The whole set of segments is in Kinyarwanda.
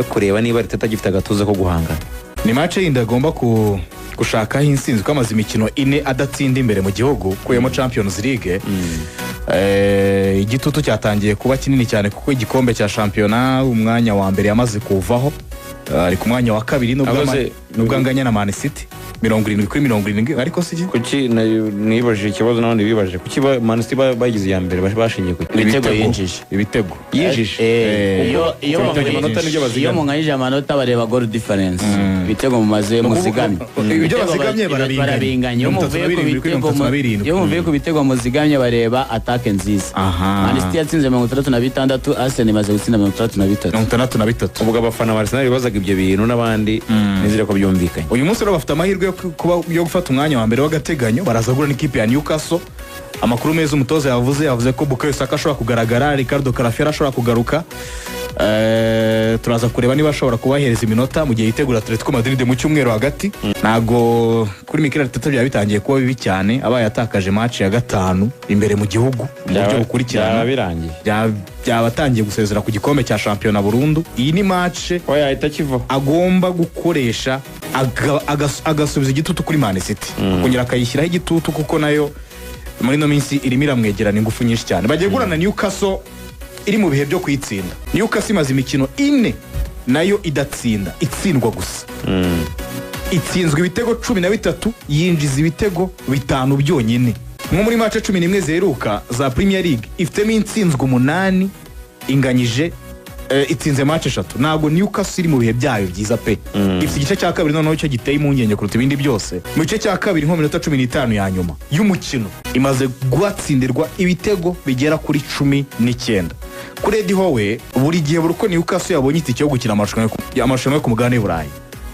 kureba niba Arteta agifite agatuza ko guhangana. Ni match yindi agomba gushakaho insinzi ko amaze imikino 4 adatsinda imbere mu gihugu kuyemo Champions League. Igitutu cyatangiye kuba kinini cyane kuko igikombe cya shampiyona umwanya wa mbere yamaze kuvaho, ari ku mwanya wa kabiri nubwo anganya na Man City 70-70 ariko sije kuki nibajije ikibazo nabandi bibaje kuki Man City bagize ya mbere bashingiye ku ibitego yinjije iyo munganyije amanota bareba goal difference ibitego mumaze muzigamye ibyo bazigamye barabinganya iyo muvuye ku bitego muzigamye bareba attaque nziza. Man City yatsinze 36, Arsenal imaze gutsinda 63. ubwo abafana ba Arsenal bazaga ibyo bintu nabandi nizire ko byumvikanye. Uyu munsi bafite amahirwe yo gufata umwanya wa mbere w'agateganyo, barazagura n'ikipe ya Newcastle. Amakuru meza umutoza yavuze ko Bukayo Saka ashobora kugaragara, Ricardo Carafiera ashobora kugaruka. Turaza kureba niba ashobora kubahereza iminota mu gihe yitegura Atletico Madrid mu cyumweru hagati. Nago kuri Mikel Arteta bitangiye kuba bibi cyane, abaye atakaje match ya 5 imbere mu gihugu mu buryo bukurikirana birangiye byabatangiye gusezera ku gikombe cya shampiyona burundu. Iyi ni match agomba gukoresha agasubiza igitutu kuri Man City, kongera akayishyiraho igitutu kuko nayo muri no minsi irimo iramwegerana ingufu nyinshi cyane. Bagiye gurana Newcastle iri mu bihe byo kwitsinda. Newcastle imaze imikino 4 nayo idatsinda, itsindwa gusa. Itsinzwe ibitego 13, yinjiza ibitego 5 byonyine. Nko muri match 11 zeruka za Premier League ifitemo intsinzwe 8, inganyije itsinze match 3. Nago Newcastle iri mu bihe byayo byiza pe. Ifite igice cya kabiri noneho cyo giteye impungenge kuruta ibindi byose. Mu gice cya kabiri nko minota 15 ya nyuma y'umukino imaze gwatsindirwa ibitego bigera kuri 19. Kuri Eddie Howe buri gihe buruko Newcastle yabonye itike yo gukina amarushanwa yo ku mugabane w'Uburayi,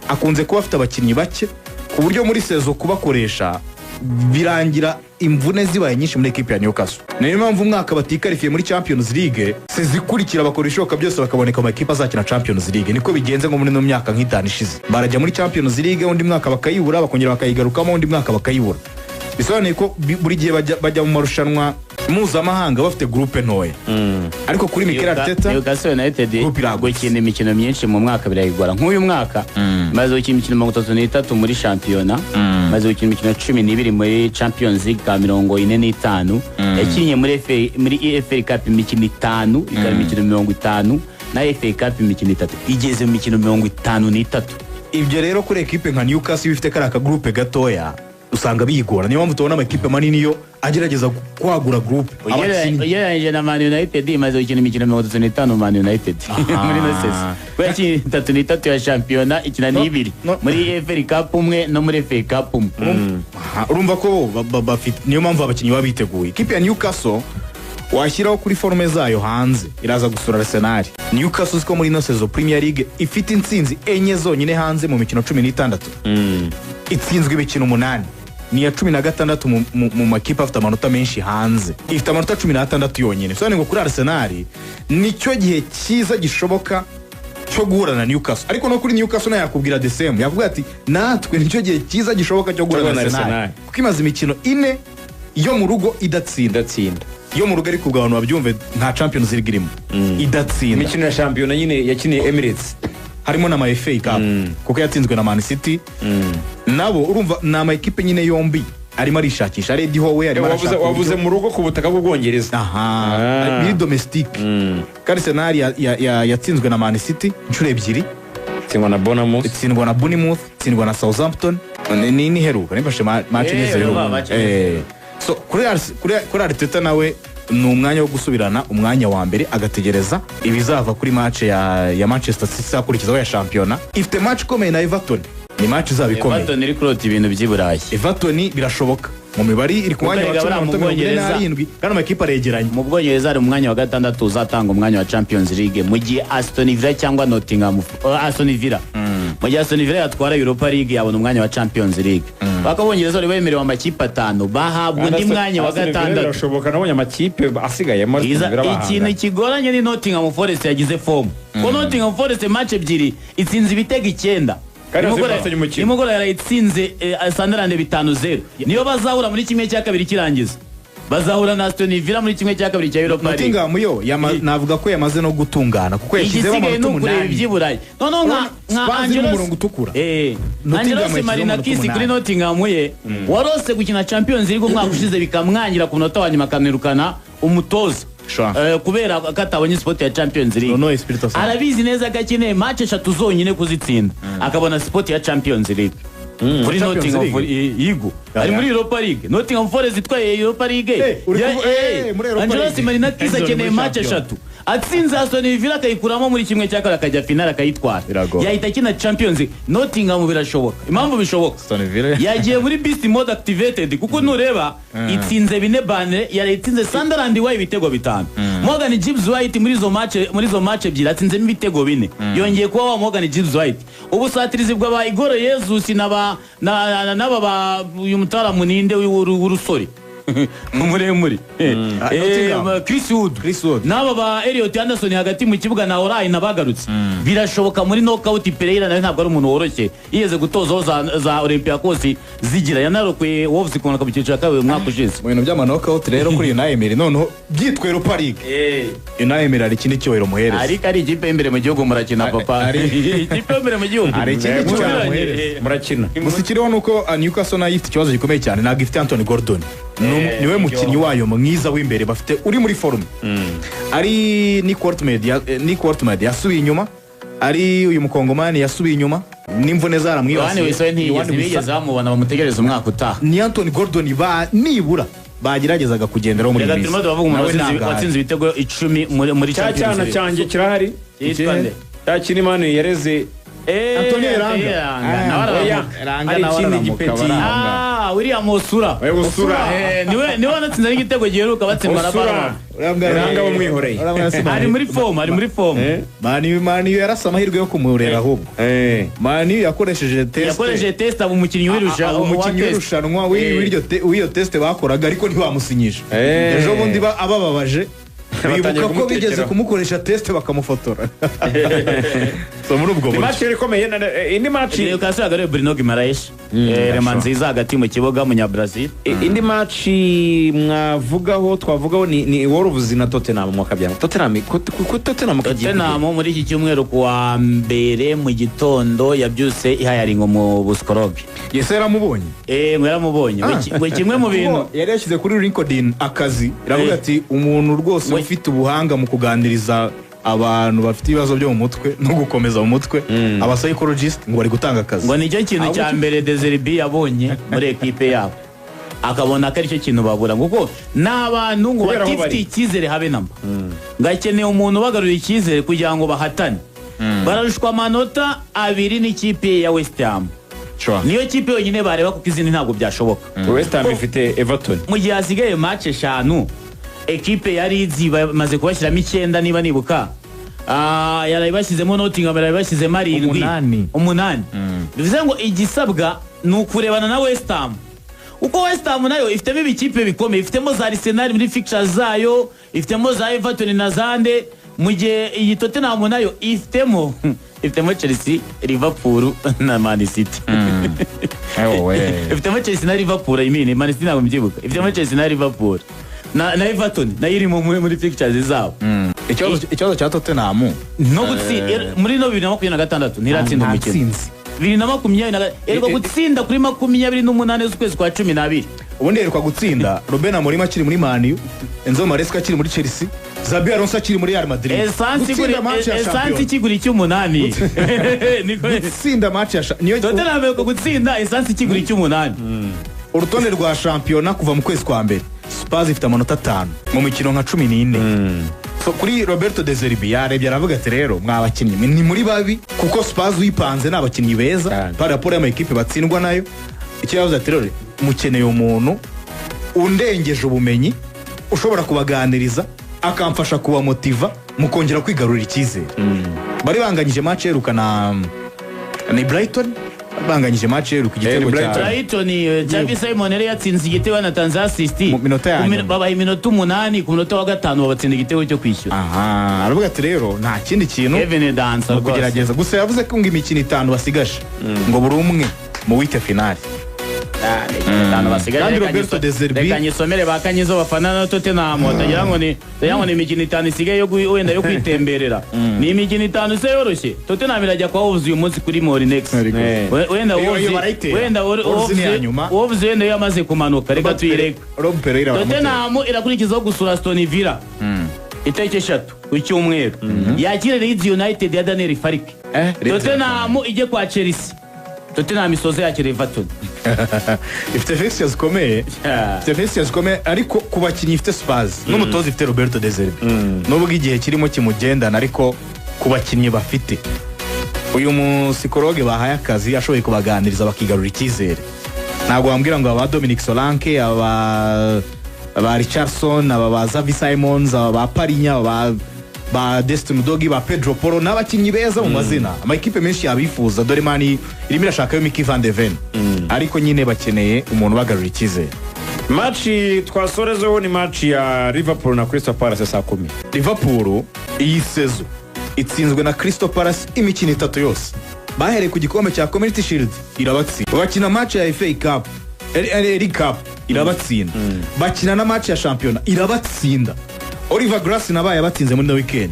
akunze kuba afite abakinnyi bake ku buryo muri sezo kubakoresha birangira imvune zibaye nyinshi muri equipe ya Newcastle. Niyo mpamvu umwaka batikarifiye muri Champions League sezikurikira bakoreshoka byose bakaboneka mu equipe azakina Champions League. Niko bigenze ngo muri no myaka nk'itanu ishize barajya muri Champions League, undi mwaka bakayibura, bakongera bakayigarukamo, undi mwaka bakayibura. Bisobanuye ko buri gihe bajya mu marushanwa mpuzamahanga bafite groupe ntoya. Ariko kuri Mikel Arteta Newcastle United gukina imikino myinshi mu mwaka birayigora. Nk'uyu mwaka maze gukina imikino 33 muri shampiyona, maze gukina imikino 12 muri Champions League ka 45, yakinnye muri EFL Cup imikino 5, ikaba imikino 50, na FA Cup imikino 3, igeze mu mikino 53. Ibyo rero kuri equipe nka Newcastle bifite karaka groupe gatoya usanga biyigora. Niyo mpamvu tubona amakipe manini yo agerageza kwagura groupe. Ugereranyije na Man United imaze gukina imikino 35 Man United muri Noses. Kwaki 33 ya shampiyona ikina ni 2 muri FA Cup umwe no muri FA Cup umwe. Urumva ko bafite niyo mpamvu abakinnyi babiteguye. Ikipe ya Newcastle washyiraho kuri forme zayo hanze iraza gusura Arsenal. Newcastle ko muri Noses Premier League ifite intsinzi 4 zonyine hanze mu mikino 16. Itsinzwe imikino 8. Ni ya 16 mu makipe afite amanota menshi hanze. Ifite amanota 16 yonyine. So ngo kuri Arsenal nicyo gihe cyiza gishoboka cyo guhura na Newcastle. Ariko no kuri Newcastle na yakubwira the same. Yavuga ati natwe nicyo gihe cyiza gishoboka cyo guhura na Arsenal. Kuko imaze imikino 4 yo mu rugo idatsinda. Yo mu rugo ari kubwa abantu babyumve nta Champions League irimo. Idatsinda. Imikino ya shampiyona nyine yakiniye Emirates. Harimo na FA Cup kuko yatsinzwe na Man City. Nabo urumva na ama equipe nyine yombi arimo arishakisha. Eddie Howe arimo arashaka. Wavuze mu rugo ku butaka bw'Ubwongereza. Ni domestique. Arsenal yatsinzwe na Man City inshuro 2. Tsindwa na Bournemouth, tsindwa na Bournemouth, tsindwa na Southampton. Ni heruka nifashe match nizero. So kuri Arteta nawe ni umwanya wo gusubirana umwanya wa mbere agategereza ibizava kuri match ya Manchester City akurikizaho ya shampiyona. Ifite match ikomeye na Everton. Ni match zabikomeye. Everton iri kurota ibintu by'Iburayi. Everton birashoboka mu mibari iri ku mwanya wa 17 kandi amakipe aregeranye. Mu Bwongereza ari umwanya wa 6 uzatanga umwanya wa Champions League mu gihe Aston Villa cyangwa Nottingham Aston Villa mu gihe Aston Villa yatwara Europa League yabona umwanya wa Champions League. Bakabongereza bari bemerewe amakipe 5 bahabwa undi mwanya wa 6. Birashoboka nabonye amakipe asigaye muri Villa. Ikintu kigoranye ni Nottingham Forest yagize form. Ko Nottingham Forest match 2 itsinze ibitego 9. Nimugora yarayitsinze Sunderland 5-0. Niyo bazahura muri kimwe cya kabiri kirangiza. bazahura na Aston Villa muri kimwe cya kabiri cya Europa League. Nottingham yo navuga ko yamaze no gutungana kuko yashyizeho amanota 8 by'Iburayi. Noneho nka Angelos Marinakis kuri Nottingham ye warose gukina Champions League umwaka ushize bikamwangira ku munota wa nyuma akanirukana umutoza kubera katabonye sport ya Champions League. Arabizi neza ko akeneye match 3 zonyine kuzitsinda akabona sport ya Champions League. Kuri Nottingham Yigo ari muri Europa League. Nottingham Forest itwaye Europa League. Angelos Marinakis akeneye match 3 atsinze Aston Villa akayikuramo muri kimwe cya kabiri akajya final akayitwara. Yahita kina Champions League. Nottingham birashoboka. Impamvu bishoboka yagiye muri beast mode activated kuko nureba itsinze bine bane yaritsinze Sunderland wayi bitego 5. Morgan Gibbs White muri zo match ebyiri atsinzemo ibitego 4. Yongeye kuba wa Morgan Gibbs White. Ubusatirizi bw'aba Igor Jesus n'aba uyu mutara muninde w'urusori muremure Chris Wood n'aba ba Elliot Anderson hagati mu kibuga na Orayi nabagarutse. Birashoboka muri knockout Pereira nawe ntabwo ari umuntu woroshye yigeze gutozaho za Olympiacos zigira yanarokwe Wolves ikonoka mu cyiciro kabiri umwaka ushize. Mu bintu by'ama knockout rero kuri Unai Emery noneho byitwa Europa League. Unai Emery ari kindi cyohero muhereza ariko ari ikipe imbere mu gihugu murakina papa ikipe imbere mu gihugu ari ikindi cyohero muhereza murakina. Musikiriho nuko Newcastle nayo ifite ikibazo gikomeye cyane ntabwo ifite Anthony Gordon. Niwe mukinnyi wayo mwiza w'imbere bafite uri muri forume. Ari ni Courtmed yasubiye inyuma, ari uyu mukongomani yasubiye inyuma n'imvune zaramwibasiye. Ntibigeze bamubona bamutegereza umwaka utaha. Ni Anthony Gordon nibura bageragezaga kugenderaho muri bizi. Watsinze ibitego 10 muri Champions League. Cyanjye kirahari. Cyakini Imana yareze Anthony Ranga ikindi gipeti William Osura niwe wanatsinze n'igitego giheruka batsimara bara Ranga bamwihoreye ari muri form Mani yarasa amahirwe yo kumurera ahubwo Mani yakoresheje test abo umukinnyi w'irushanwa w'iyo test bakoraga ariko ntibamusinyisha. Ejo bundi abababaje bibuka ko bigeze kumukoresha test bakamufotora. So muri ubwo match ikomeye indi match Newcastle agare Bruno Guimaraes rema nziza hagati mu kibuga munya Brazil. Indi match mwavugaho twavugaho ni Wolves na Tottenham mwakabyana. Tottenham muri iki cyumweru kuwa mbere mu gitondo yabyuse ihayaringo mu Buskorobi. Yese yaramubonye mwaramubonye we kimwe mu bintu yari yashyize kuri LinkedIn akazi iravuga ati umuntu rwose ufite ubuhanga mu kuganiriza abantu bafite ibibazo byo mu mutwe no gukomeza mu mutwe aba psychologist ngo bari gutanga akazi. Ngo nicyo kintu cya mbere Deserbi yabonye muri equipe yabo akabona ko ari cyo kintu babura kuko n'abantu ngo batifite icyizere habe namba ngakeneye umuntu bagarura icyizere kugira ngo bahatane. Bararushwa amanota 2 n'ikipe ya West Ham. Niyo kipe yonyine bareba kuko izindi ntabwo byashoboka. West Ham ifite Everton mu gihe hasigaye match 5 equipe yari maze kubashyiramo 9 niba nibuka. Yari bashyizemo Nottingham yari bashyizemo 8. Bivuze ngo igisabwa ni ukurebana na West Ham. Uko West Ham nayo ifitemo ibikipe bikomeye, ifitemo za Arsenal muri fixtures zayo, ifitemo za Everton na Zande, mu gihe iyi Tottenham nayo ifitemo Chelsea, Liverpool na Man City. Ifitemo Chelsea na Liverpool, Man City ntabwo mbyibuka. Ifitemo Chelsea na Liverpool na Everton nayo iri muri fixtures zabo. Ikibazo cya Tottenham no gutsinda muri 2026 ntiratsinda umukino. 2020 erwa gutsinda kuri 28 z'ukwezi kwa 12. Ubundi erwa gutsinda Ruben Amorim akiri muri Man U, Enzo Maresca akiri muri Chelsea, Xabi Alonso akiri muri Real Madrid. Esansi kiguri cy'umunani. Niko gutsinda match ya niyo Tottenham ko gutsinda esansi kiguri cy'umunani. Urutonde rwa championnat kuva mu kwezi kwa mbere Spurs ifite amanota 5 mu mikino nka 14. So kuri Roberto De Zerbi yarebye aravuga ati rero mwabakinnyi ni muri babi kuko Spurs uyipanze n'abakinnyi beza par rapport y'ama equipe batsindwa nayo. Ikibazo ati rero mukeneye umuntu undengeje ubumenyi ushobora kubaganiriza akamfasha kuba motiva mukongera kwigarurira icyizere. Bari banganyije match yerukana ni Brighton banganyije match yeruka igitego cya Brighton. Xavi Simon yari yatsinze igitego na Tanzania assist babaye iminota 8 ku minota wa 5 babatsinda igitego cyo kwishyura. Aravuga ati rero nta kindi kintu Kevin Dancer kugerageza gusa yavuze ko ngo imikino 5 basigaje ngo buri umwe mu wite finale Itanu basigaje. Kandi Roberto De Zerbi reka nyisomere bakanyizo bafana na Tottenham batagira ngo ni imikino itanu isigaye yo wenda yo kwitemberera. Ni imikino itanu se yoroshye. Tottenham irajya kwa Wolves uyu munsi kuri Morinex. Wenda Wolves wenda yamaze kumanuka reka tuyireka. Tottenham irakurikizaho gusura Aston Villa. Itariki 3 ku cyumweru. Yakire Leeds United ya Daniel Farke. Tottenham ijye kwa Chelsea. Tottenham isoze yakire Everton. Ifite fixtures zikomeye. Ifite fixtures zikomeye ariko ku bakinnyi ifite Spurs n'umutoza ifite Roberto De Zerbi. Nubwo igihe kirimo kimugendana ariko ku bakinnyi bafite uyu musikologe bahaye akazi ashoboye kubaganiriza bakigarura icyizere. Ntabwo wambwira ngo aba Dominic Solanke aba Richardson aba Xavi Simons aba Parinya ba Destiny Dogi ba Pedro Porro n'abakinnyi beza mu mazina. Amakipe menshi yabifuza dore mani irimo irashaka yo Mickey van de Ven. Ariko nyine bakeneye umuntu bagarura icyizere. Match twasorezeho ni match ya Liverpool na Crystal Palace saa 10. Liverpool iyi sezo itsinzwe na Crystal Palace imikino 3 yose. Bahereye ku gikombe cya Community Shield irabatsinda. Bakina match ya FA Cup, League Cup irabatsinda. Bakina na match ya Champions irabatsinda. Oliver Grass nabaye abatsinze muri no weekend.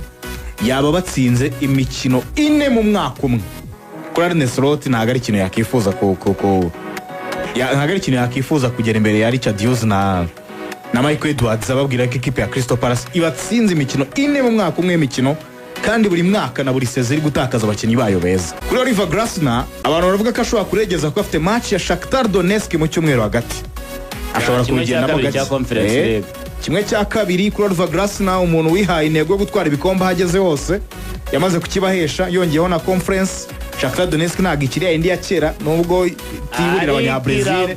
Yaba batsinze imikino 4 mu mwaka umwe. Kuri Arne Slot ntago ari ikintu yakifuza ntago ari ikintu yakifuza kugera imbere ya Richard Hughes na Michael Edwards ababwira ko ikipe ya Crystal Palace ibatsinze imikino 4 mu mwaka umwe imikino kandi buri mwaka na buri season iri gutakaza abakinnyi bayo beza. Kuri Oliver Glasner abantu baravuga ko ashobora kuregeza ko afite match ya Shakhtar Donetsk mu cyumweru hagati. Ashobora kugendamo gake. Kimwe cya kabiri kuri Oliver Glasner umuntu wihaye intego yo gutwara ibikombe hageze hose yamaze kukibahesha yongeyeho na conference. Shakhtar Donetsk ntago ikiriya indi ya kera nubwo tiburira abanyabrazil.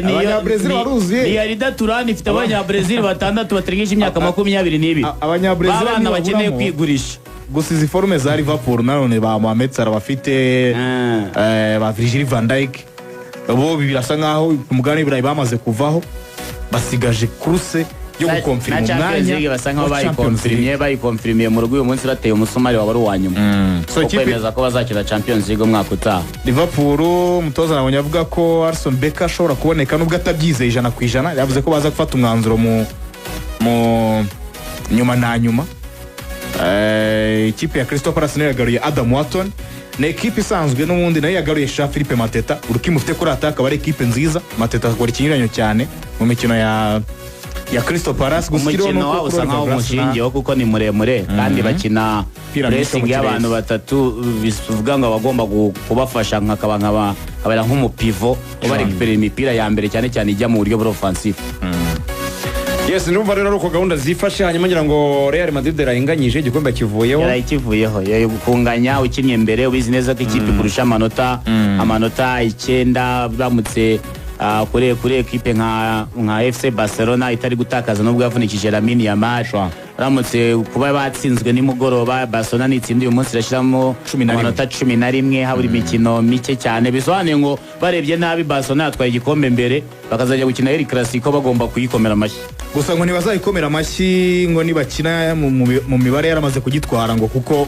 Abanyabrazil baruzuye. Ni Arida Turan ifite abanyabrazil batandatu bategereje imyaka 22. Abanyabrazil abana bakeneye kwigurisha. Gusa izi forume za Liverpool nanone ba Mohamed Salah bafite ba Virgil van Dijk bo birasa nkaho umugani birayi bamaze kuvaho basigaje kuruse yo gukonfirma umwanya basa nkaho bayikonfirmiye mu rugo uyu munsi bateye umusumari wabari uwanyuma. So kwemeza ko bazakina Champions League umwaka utaha. Liverpool mutoza nabonye avuga ko Alisson Becker ashobora kuboneka nubwo atabyizeye 100%. Yavuze ko baza gufata umwanzuro mu nyuma na nyuma. Ikipe ya Crystal Palace yagaruye Adam Wharton na ekipe isanzwe n'ubundi nayo yagaruye Philippe Mateta. Uruki mufite kuri ataka bari ekipe nziza. Mateta akora ikinyuranyo cyane mu mikino ya Crystal Palace gusikiro no ko usanga umushinge wo kuko ni muremure kandi bakina pressing y'abantu batatu bivuga ngo abagomba kubafasha nk'akaba nk'umupivo ubari rekipera imipira ya mbere cyane cyane ijya mu buryo bwo offensive. Yes, numva rero uko gahunda zifashe hanyuma ngira ngo Real Madrid yarayinganyije igikombe kivuyeho. Yarakivuyeho yo gukunganya ukinye mbere ubizi neza ko ikipe kurusha amanota 9 bamutse kuri ekipe nka FC Barcelona itari gutakaza nubwo yavunikije Lamine Yamal. Ramutse kuba batsinzwe nimugoroba Barcelona nitsindiye uyu munsi irashiramo amanota 11 haburi imikino mike cyane bisobanuye ngo barebye nabi Barcelona yatwaye igikombe mbere bakazajya gukina El Clasico bagomba kuyikomera amashyi. Gusa ngo ntibazayikomera amashyi ngo nibakina mu mibare yaramaze kugitwara ngo kuko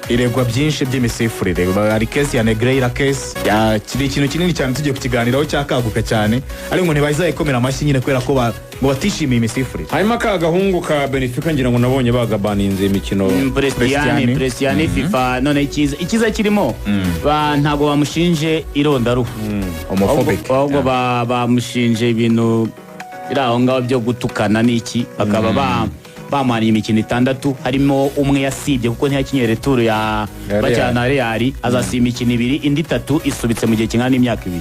iregwa byinshi by'imisifurire. Ari case ya Negreira case ya kiri ikintu kinini cyane tugiye kukiganiraho cyakaguka cyane ari ngo ntibazayikomera amashyi nyine kwera ko ngo batishimiye imisifurire. Hanyuma ka gahungu ka Benfica ngira ngo nabonye bagabaninze imikino Prestiani FIFA none ikiza kirimo ntago bamushinje irondaruhu homophobic ahubwo bamushinje ibintu biraho ngaho byo gutukana n'iki bakaba bamaniye imikino 6 harimo umwe yasibye kuko ntiyakinye retour ya bajyana Real azasiba imikino 2 indi 3 isubitse mu gihe kingana n'imyaka 2.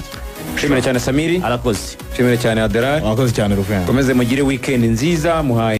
Shimire cyane Samiri arakoze. Shimire cyane Adela arakoze cyane Rufen. Komeze mugire weekend nziza muhaye